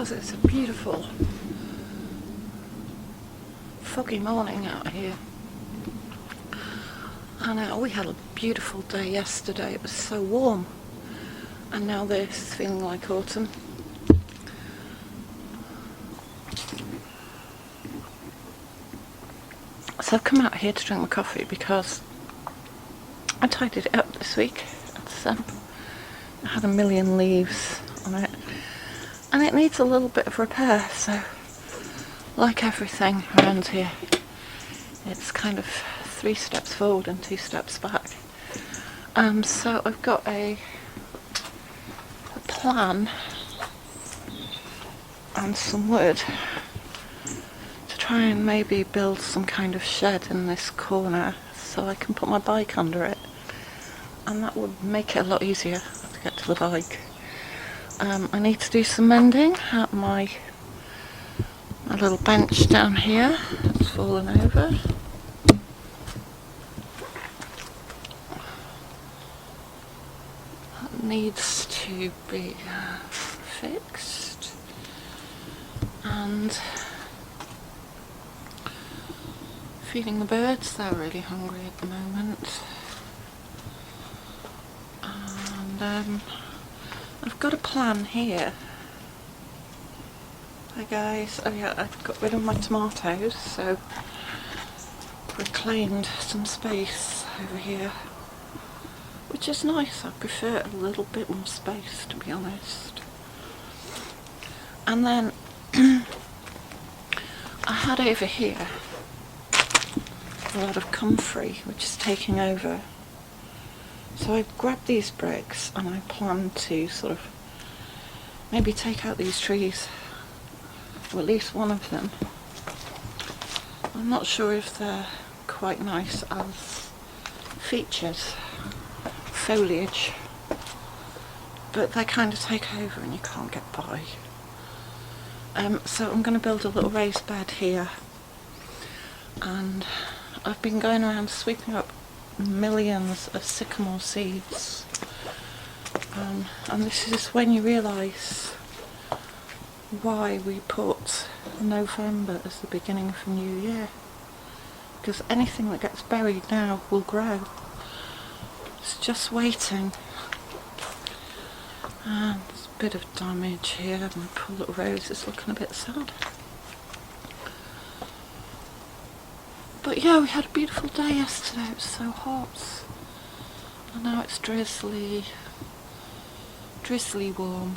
It's a beautiful foggy morning out here. And we had a beautiful day yesterday. It was so warm, and now this is feeling like autumn. So I've come out here to drink my coffee because I tidied it up this week. It had a million leaves on it, and it needs a little bit of repair. So, like everything around here, it's kind of 3 steps forward and 2 steps back. So I've got a plan and some wood to try and maybe build some kind of shed in this corner so I can put my bike under it, and that would make it a lot easier to get to the bike. I need to do some mending at my little bench down here. It's fallen over. That needs to be fixed. And feeding the birds, they're really hungry at the moment. And I've got a plan here. Hi guys, oh yeah, I've got rid of my tomatoes, so reclaimed some space over here, which is nice. I prefer a little bit more space, to be honest. And then I had over here a lot of comfrey, which is taking over. So I grabbed these bricks and I plan to sort of maybe take out these trees, or at least one of them. I'm not sure if they're quite nice as features, foliage, but they kind of take over and you can't get by. So I'm going to build a little raised bed here, and I've been going around sweeping up millions of sycamore seeds, and this is when you realise why we put November as the beginning of a new year, because anything that gets buried now will grow. It's just waiting. And there's a bit of damage here. My poor little rose is looking a bit sad. But yeah, we had a beautiful day yesterday. It was so hot, and now it's drizzly warm.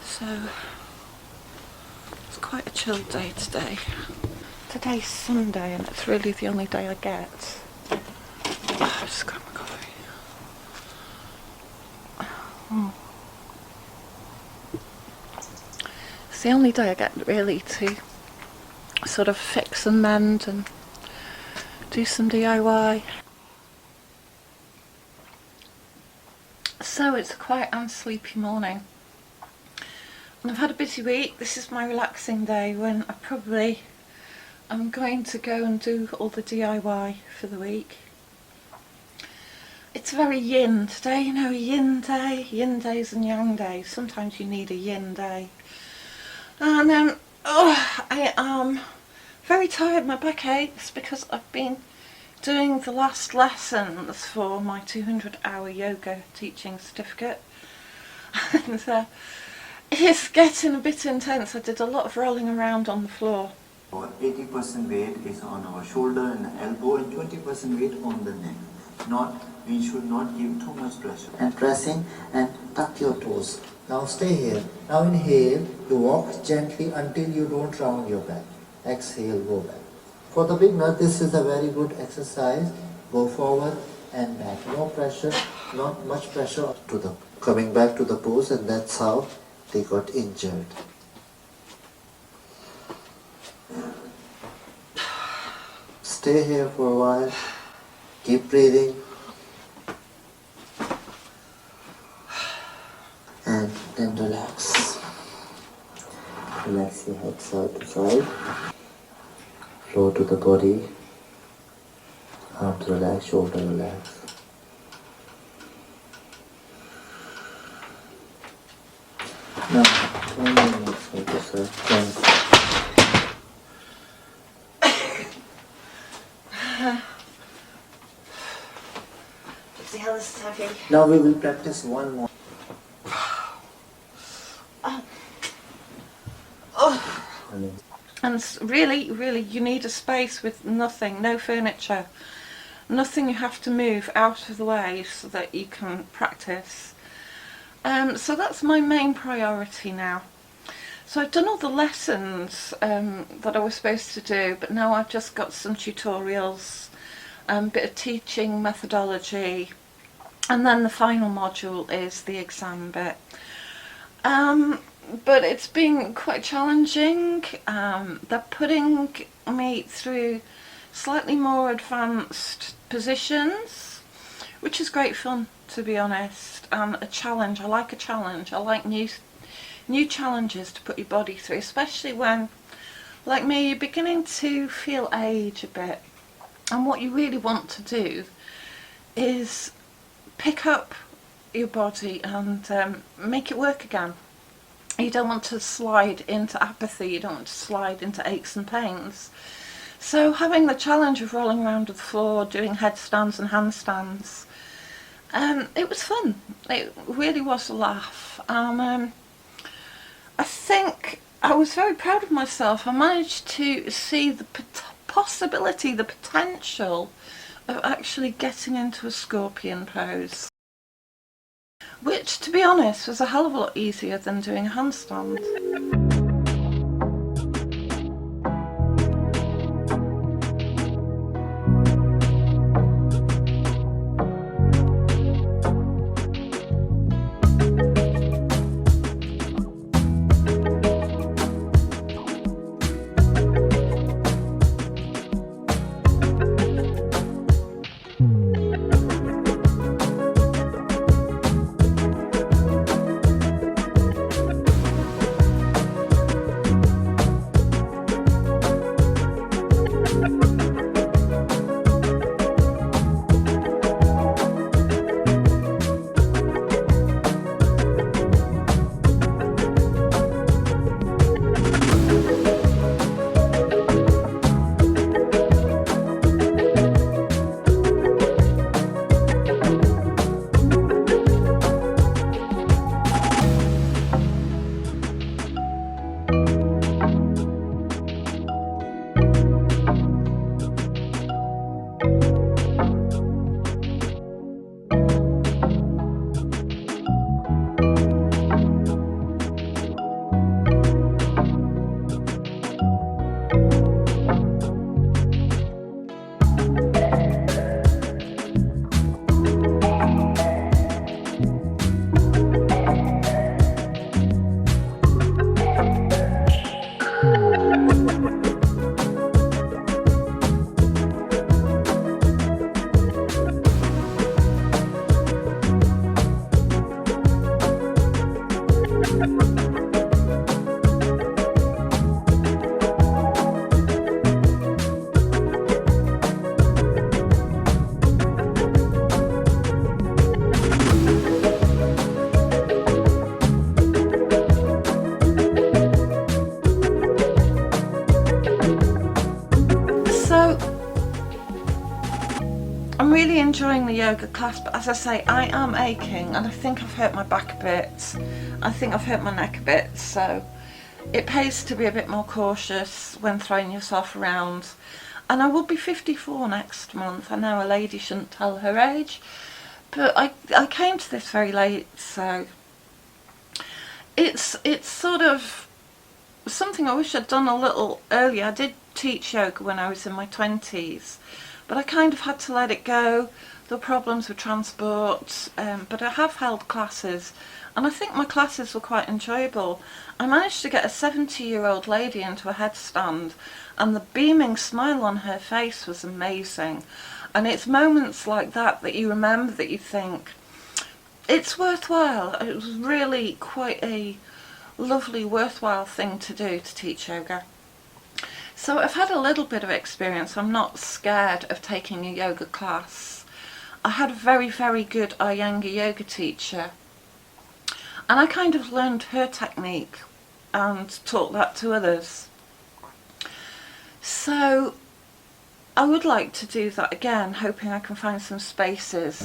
So It's quite a chill day today. Today's Sunday and it's really the only day I get. Oh, I've just got my coffee. It's the only day I get really to sort of fix and mend and do some DIY. So it's a quiet and sleepy morning. And I've had a busy week. This is my relaxing day when I'm going to go and do all the DIY for the week. It's very yin today, you know, yin days and yang days. Sometimes you need a yin day. And I am very tired, my back aches because I've been doing the last lessons for my 200-hour yoga teaching certificate. And it's getting a bit intense. I did a lot of rolling around on the floor. 80% weight is on our shoulder and elbow and 20% weight on the neck. We should not give too much pressure. And pressing and tuck your toes. Now stay here. Now inhale, you walk gently until you don't round your back. Exhale, go back. For the beginner, this is a very good exercise. Go forward and back. No pressure, not much pressure to the coming back to the pose, and that's how they got injured. Stay here for a while. Keep breathing. And then relax. Relax your head side to side. Flow to the body. Arms relax, shoulder relax. Now, 20 minutes side to side. The hell is heavy. Now we will practice one more. And really, you need a space with nothing, no furniture, nothing you have to move out of the way so that you can practice. So that's my main priority now. So I've done all the lessons that I was supposed to do, but now I've just got some tutorials, a bit of teaching methodology, and then the final module is the exam bit. But it's been quite challenging. They're putting me through slightly more advanced positions, which is great fun, to be honest, and a challenge. I like a challenge. I like new challenges to put your body through, especially when, like me, you're beginning to feel age a bit, and what you really want to do is pick up your body and make it work again. You don't want to slide into apathy, you don't want to slide into aches and pains. So having the challenge of rolling around the floor, doing headstands and handstands, it was fun. It really was a laugh. I think I was very proud of myself. I managed to see the possibility, the potential of actually getting into a scorpion pose, which, to be honest, was a hell of a lot easier than doing a handstand. So I'm really enjoying the yoga class, but as I say, I am aching and I think I've hurt my back a bit. I think I've hurt my neck a bit, so it pays to be a bit more cautious when throwing yourself around. And I will be 54 next month. I know a lady shouldn't tell her age, but I came to this very late, so it's sort of something I wish I'd done a little earlier. I did teach yoga when I was in my 20s, but I kind of had to let it go. There were problems with transport, but I have held classes, and I think my classes were quite enjoyable. I managed to get a 70-year-old lady into a headstand, and the beaming smile on her face was amazing. And it's moments like that that you remember, that you think, it's worthwhile. It was really quite a lovely, worthwhile thing to do, to teach yoga. So I've had a little bit of experience. I'm not scared of taking a yoga class. I had a very, very good Iyengar yoga teacher, and I kind of learned her technique and taught that to others. So I would like to do that again, hoping I can find some spaces.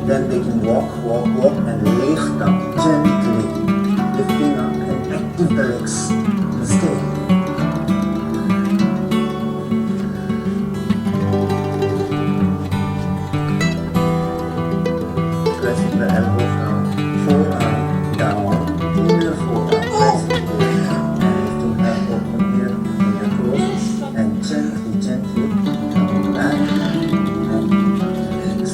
Then they can walk, and lift up gently, lifting up and active the legs. Stay. Pressing the elbows down, forearm down, inner forearm pressing here, and lifting elbow from here, finger close, and gently come back and relax.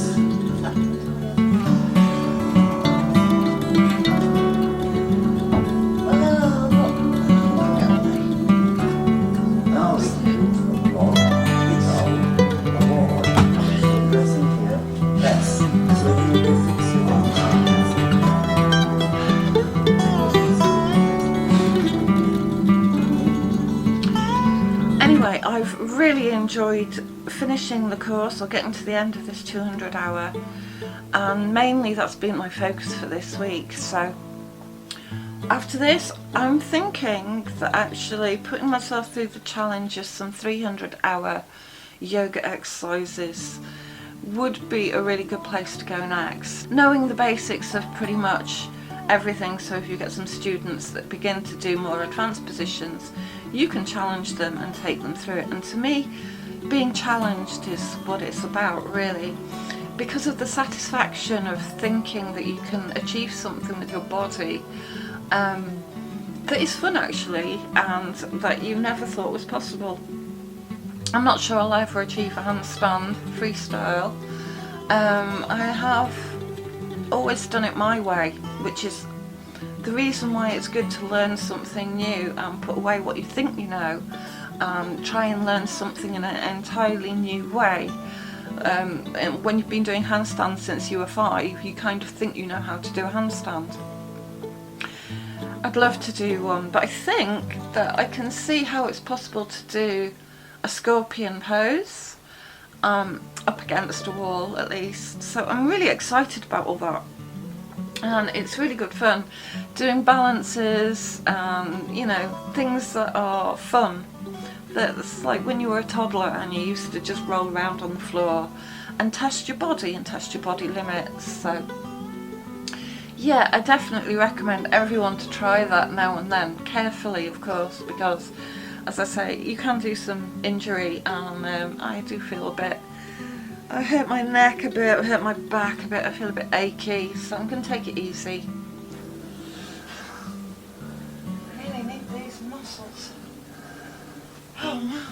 Now we can move from block without a wall. So pressing here, press. So you will be fixing on Anyway, I've really enjoyed finishing the course, or getting to the end of this 200 hour, and mainly that's been my focus for this week. So after this, I'm thinking that actually putting myself through the challenge of some 300 hour yoga exercises would be a really good place to go next. Knowing the basics of pretty much everything, so if you get some students that begin to do more advanced positions, you can challenge them and take them through it. And to me, being challenged is what it's about, really, because of the satisfaction of thinking that you can achieve something with your body that is fun, actually, and that you never thought was possible. I'm not sure I'll ever achieve a handstand freestyle. I have always done it my way, which is the reason why it's good to learn something new and put away what you think you know, and try and learn something in an entirely new way. And when you've been doing handstands since you were 5, you kind of think you know how to do a handstand. I'd love to do one, but I think that I can see how it's possible to do a scorpion pose up against a wall, at least. So I'm really excited about all that, and it's really good fun doing balances and, you know, things that are fun. That's like when you were a toddler and you used to just roll around on the floor and test your body limits. So yeah, I definitely recommend everyone to try that now and then, carefully of course, because as I say, you can do some injury, and I do feel a bit, I hurt my neck a bit, I hurt my back a bit, I feel a bit achy, so I'm going to take it easy. I really need these muscles. Oh man.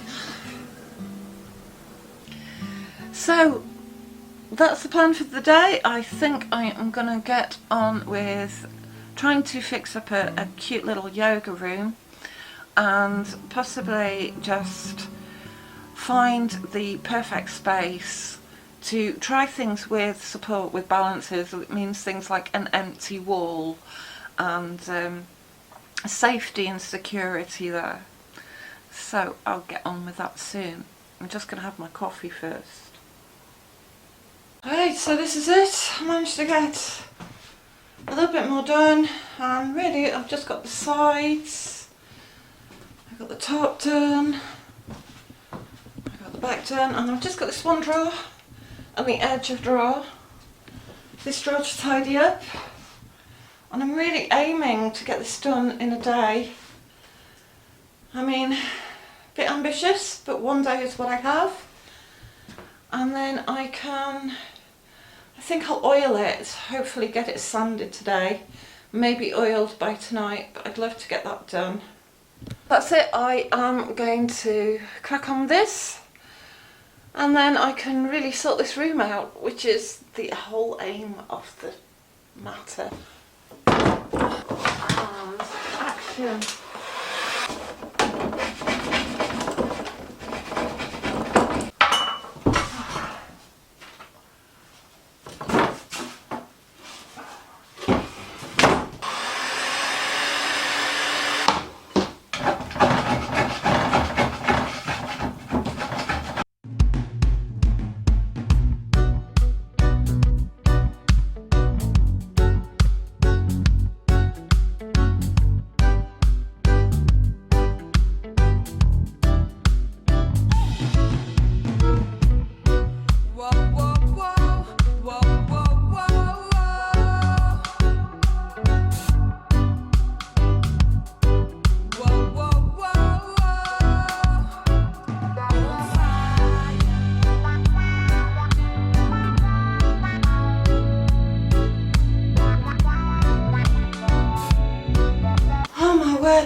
So that's the plan for the day. I think I am going to get on with trying to fix up a cute little yoga room, and possibly just find the perfect space to try things with support, with balances. It means things like an empty wall and safety and security there. So I'll get on with that soon. I'm just going to have my coffee first. Alright, so this is it. I managed to get a little bit more done, and really I've just got the sides, I've got the top done, I've got the back done, and I've just got this one drawer and the edge of drawer, this drawer to tidy up, and I'm really aiming to get this done in a day. I mean, a bit ambitious, but one day is what I have, and then I think I'll oil it, hopefully get it sanded today, maybe oiled by tonight, but I'd love to get that done. That's it, I am going to crack on with this, and then I can really sort this room out, which is the whole aim of the matter. And action.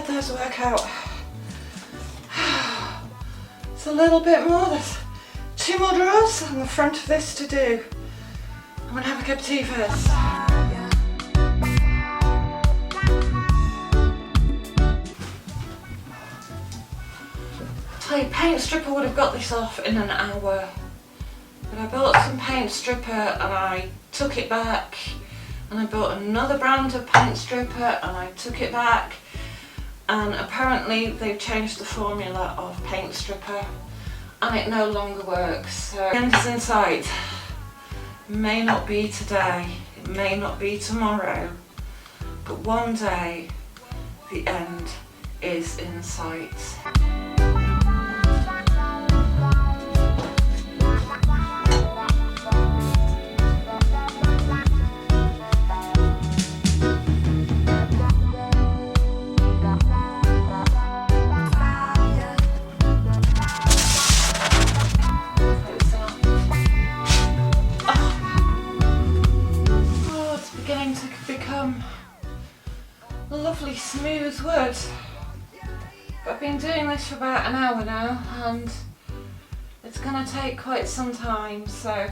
Those work out. It's a little bit more. There's 2 more drawers on the front of this to do. I'm gonna have a cup of tea first. So paint stripper would have got this off in an hour, but I bought some paint stripper and I took it back, and I bought another brand of paint stripper and I took it back. And apparently they've changed the formula of paint stripper and it no longer works. So the end is in sight. May not be today, it may not be tomorrow, but one day the end is in sight. Lovely smooth wood. But I've been doing this for about an hour now and it's going to take quite some time, so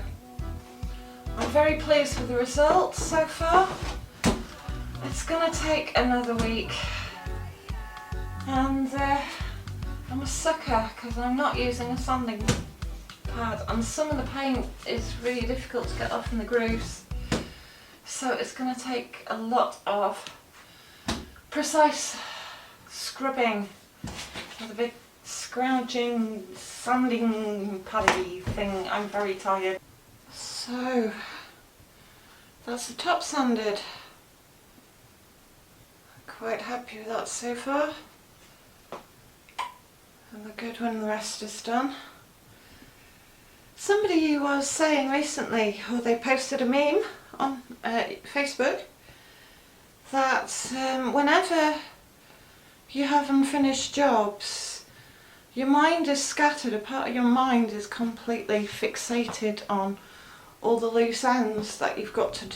I'm very pleased with the results so far. It's going to take another week, and I'm a sucker because I'm not using a sanding pad and some of the paint is really difficult to get off in the grooves, so it's going to take a lot of precise scrubbing with a big scrounging sanding paddy thing. I'm very tired. So that's the top sanded. Quite happy with that so far. And the good when the rest is done. Somebody was saying recently, or they posted a meme on Facebook, that whenever you have unfinished jobs, your mind is scattered. A part of your mind is completely fixated on all the loose ends that you've got to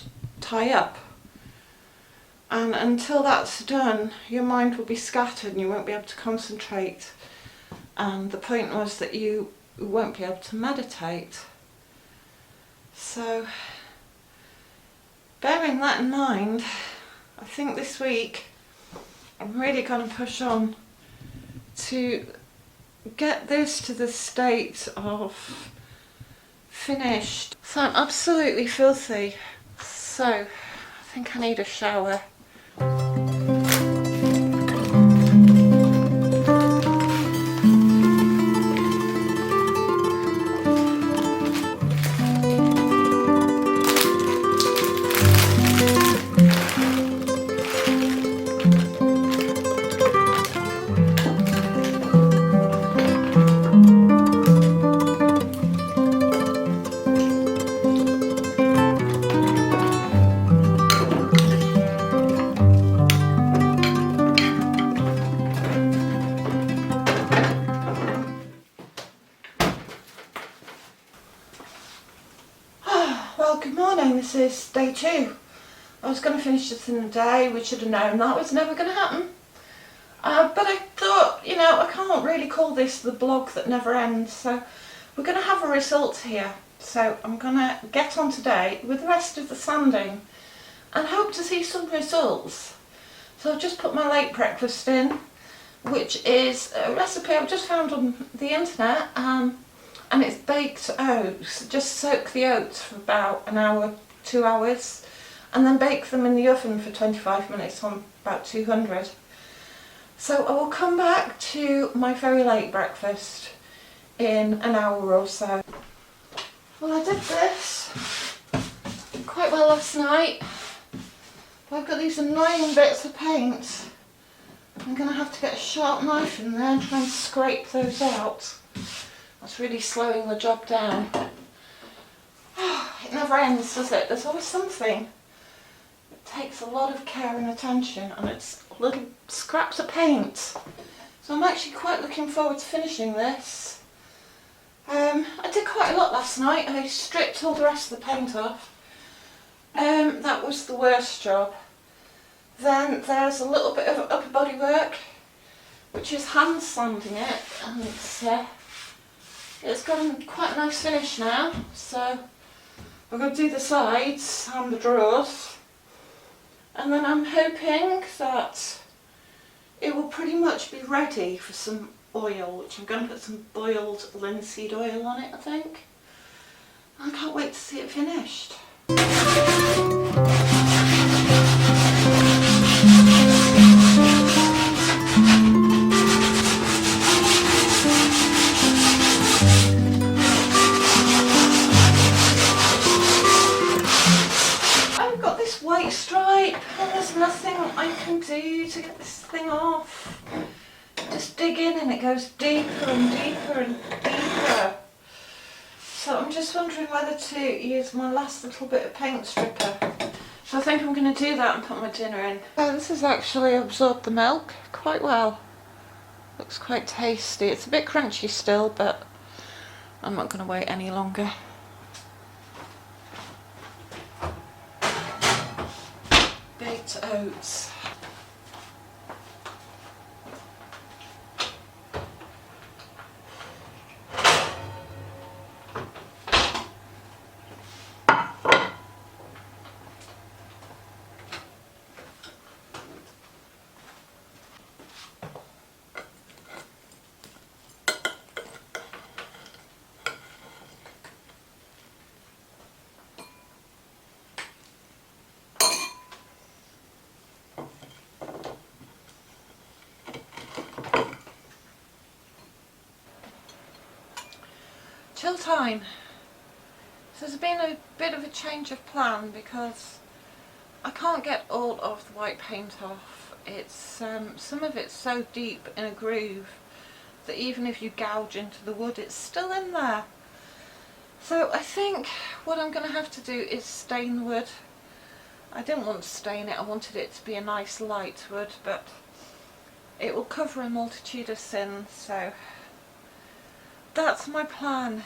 tie up. And until that's done, your mind will be scattered and you won't be able to concentrate. And the point was that you won't be able to meditate. So, bearing that in mind, I think this week I'm really going to push on to get this to the state of finished. So I'm absolutely filthy. So I think I need a shower. Well, good morning. This is day 2. I was going to finish this in a day. We should have known that was never going to happen. But I thought, you know, I can't really call this the blog that never ends. So we're going to have a result here. So I'm going to get on today with the rest of the sanding and hope to see some results. So I've just put my late breakfast in, which is a recipe I've just found on the internet. And it's baked oats. Just soak the oats for about an hour, 2 hours, and then bake them in the oven for 25 minutes on about 200. So I will come back to my very late breakfast in an hour or so. Well, I did this quite well last night. But I've got these annoying bits of paint. I'm going to have to get a sharp knife in there and try and scrape those out. That's really slowing the job down. It never ends, does it? There's always something. It takes a lot of care and attention, and it's little scraps of paint. So I'm actually quite looking forward to finishing this. I did quite a lot last night. I stripped all the rest of the paint off. That was the worst job. Then there's a little bit of upper body work, which is hand sanding it, and it's got quite a nice finish now. So we're going to do the sides and the drawers, and then I'm hoping that it will pretty much be ready for some oil, which I'm going to put some boiled linseed oil on it, I think. I can't wait to see it finished. White stripe, and there's nothing I can do to get this thing off. Just dig in and it goes deeper and deeper and deeper. So I'm just wondering whether to use my last little bit of paint stripper. So I think I'm going to do that and put my dinner in. So this has actually absorbed the milk quite well. Looks quite tasty. It's a bit crunchy still, but I'm not going to wait any longer. Baked oats. Chill time. So there's been a bit of a change of plan because I can't get all of the white paint off. It's some of it's so deep in a groove that even if you gouge into the wood, it's still in there. So I think what I'm going to have to do is stain the wood. I didn't want to stain it, I wanted it to be a nice light wood, but it will cover a multitude of sins, so that's my plan.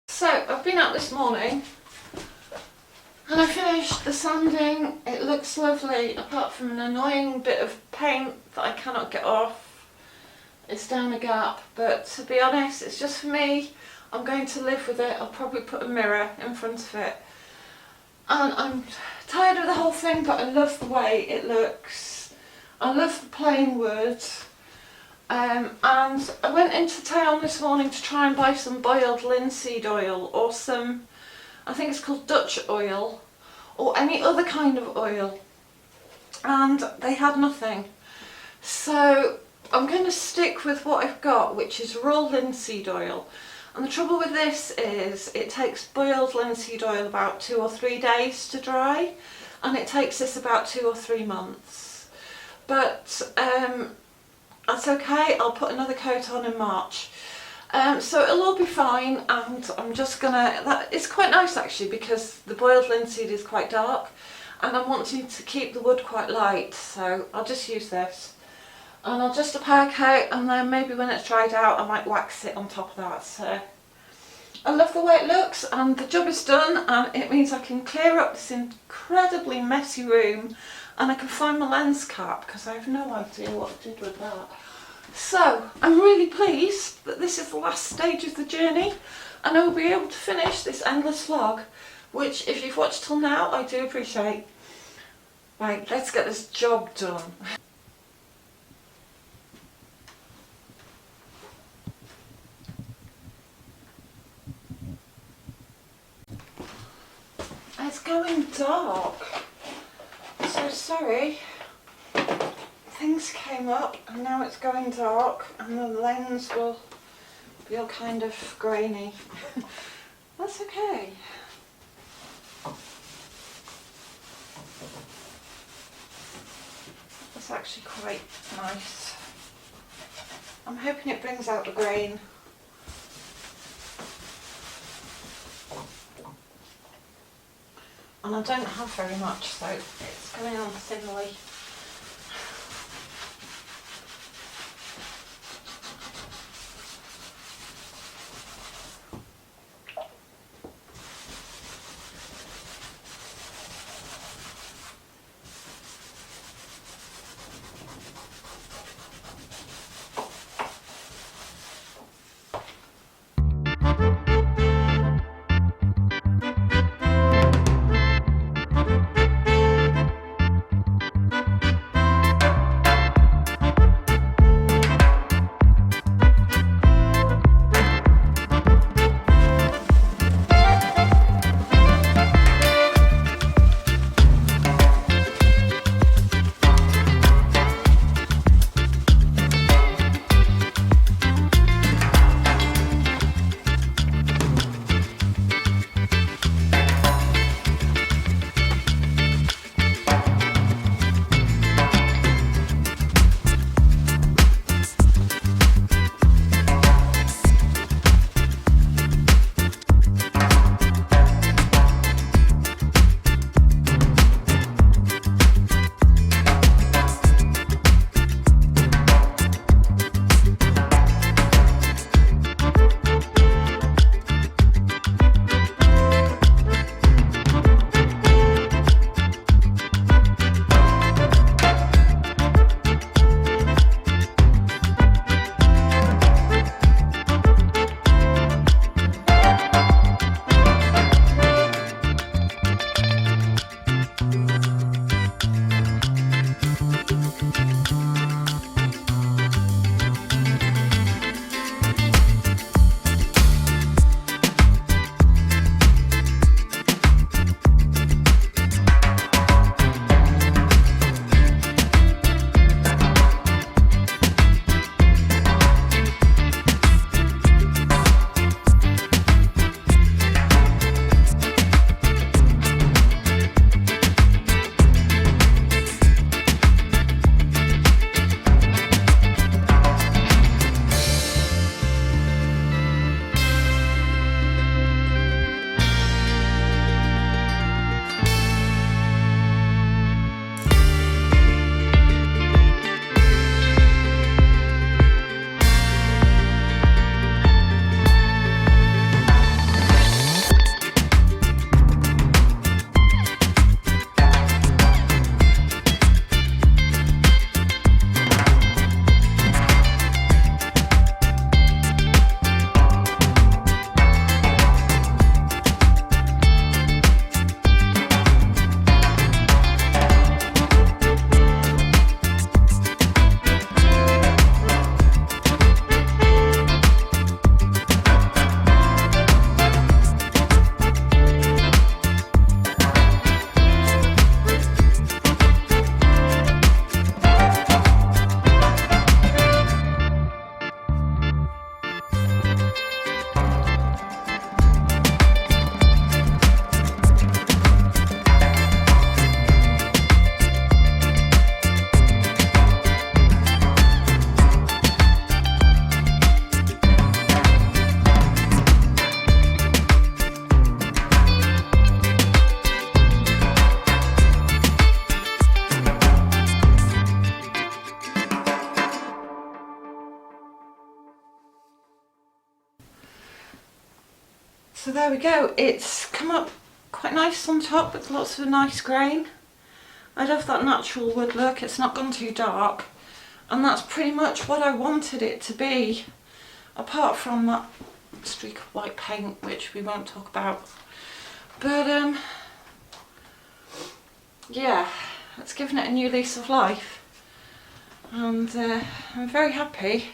So I've been out this morning and I finished the sanding. It looks lovely apart from an annoying bit of paint that I cannot get off. It's down a gap, but to be honest, it's just for me. I'm going to live with it. I'll probably put a mirror in front of it. And I'm tired of the whole thing, but I love the way it looks. I love the plain wood. And I went into town this morning to try and buy some boiled linseed oil or some, I think it's called Dutch oil, or any other kind of oil, and they had nothing. So I'm going to stick with what I've got, which is raw linseed oil. And the trouble with this is it takes boiled linseed oil about 2 or 3 days to dry, and it takes this about 2 or 3 months. But that's okay, I'll put another coat on in March. So it'll all be fine, and I'm just gonna, it's quite nice actually because the boiled linseed is quite dark and I'm wanting to keep the wood quite light, so I'll just use this. And I'll just apply a coat, and then maybe when it's dried out I might wax it on top of that. So I love the way it looks, and the job is done, and it means I can clear up this incredibly messy room, and I can find my lens cap because I have no idea what I did with that. So I'm really pleased that this is the last stage of the journey, and I will be able to finish this endless vlog, which if you've watched till now I do appreciate. Right, let's get this job done. It's going dark. So sorry. Things came up and now it's going dark, and the lens will be all kind of grainy. That's okay. That's actually quite nice. I'm hoping it brings out the grain. And I don't have very much, so it's going on thinly. So there we go. It's come up quite nice on top with lots of nice grain. I love that natural wood look. It's not gone too dark. And that's pretty much what I wanted it to be. Apart from that streak of white paint, which we won't talk about. But yeah, it's given it a new lease of life. And I'm very happy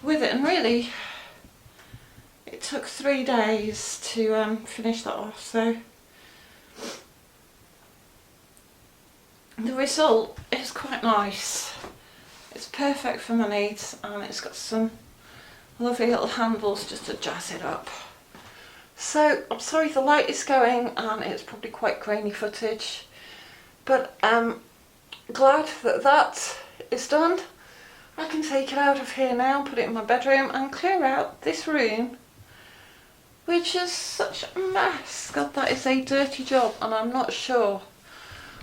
with it. And really, it took 3 days to finish that off, so the result is quite nice. It's perfect for my needs, and it's got some lovely little handles just to jazz it up. So I'm sorry the light is going and it's probably quite grainy footage, but I'm glad that that is done. I can take it out of here now, put it in my bedroom and clear out this room, which is such a mess. God, that is a dirty job, and I'm not sure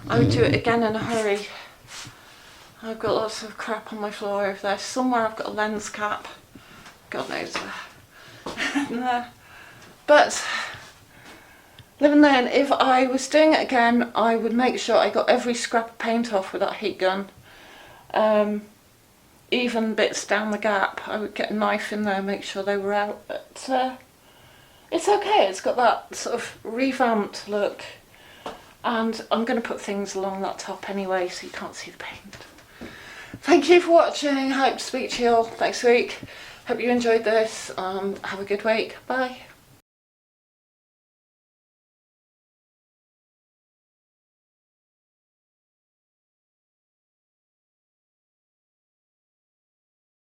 I would do it again in a hurry. I've got lots of crap on my floor over there. Somewhere I've got a lens cap. God knows where. But living then, if I was doing it again, I would make sure I got every scrap of paint off with that heat gun. Even bits down the gap, I would get a knife in there, make sure they were out. But it's okay, it's got that sort of revamped look. And I'm going to put things along that top anyway, so you can't see the paint. Thank you for watching. Hope to speak to you all next week. Hope you enjoyed this. Have a good week. Bye.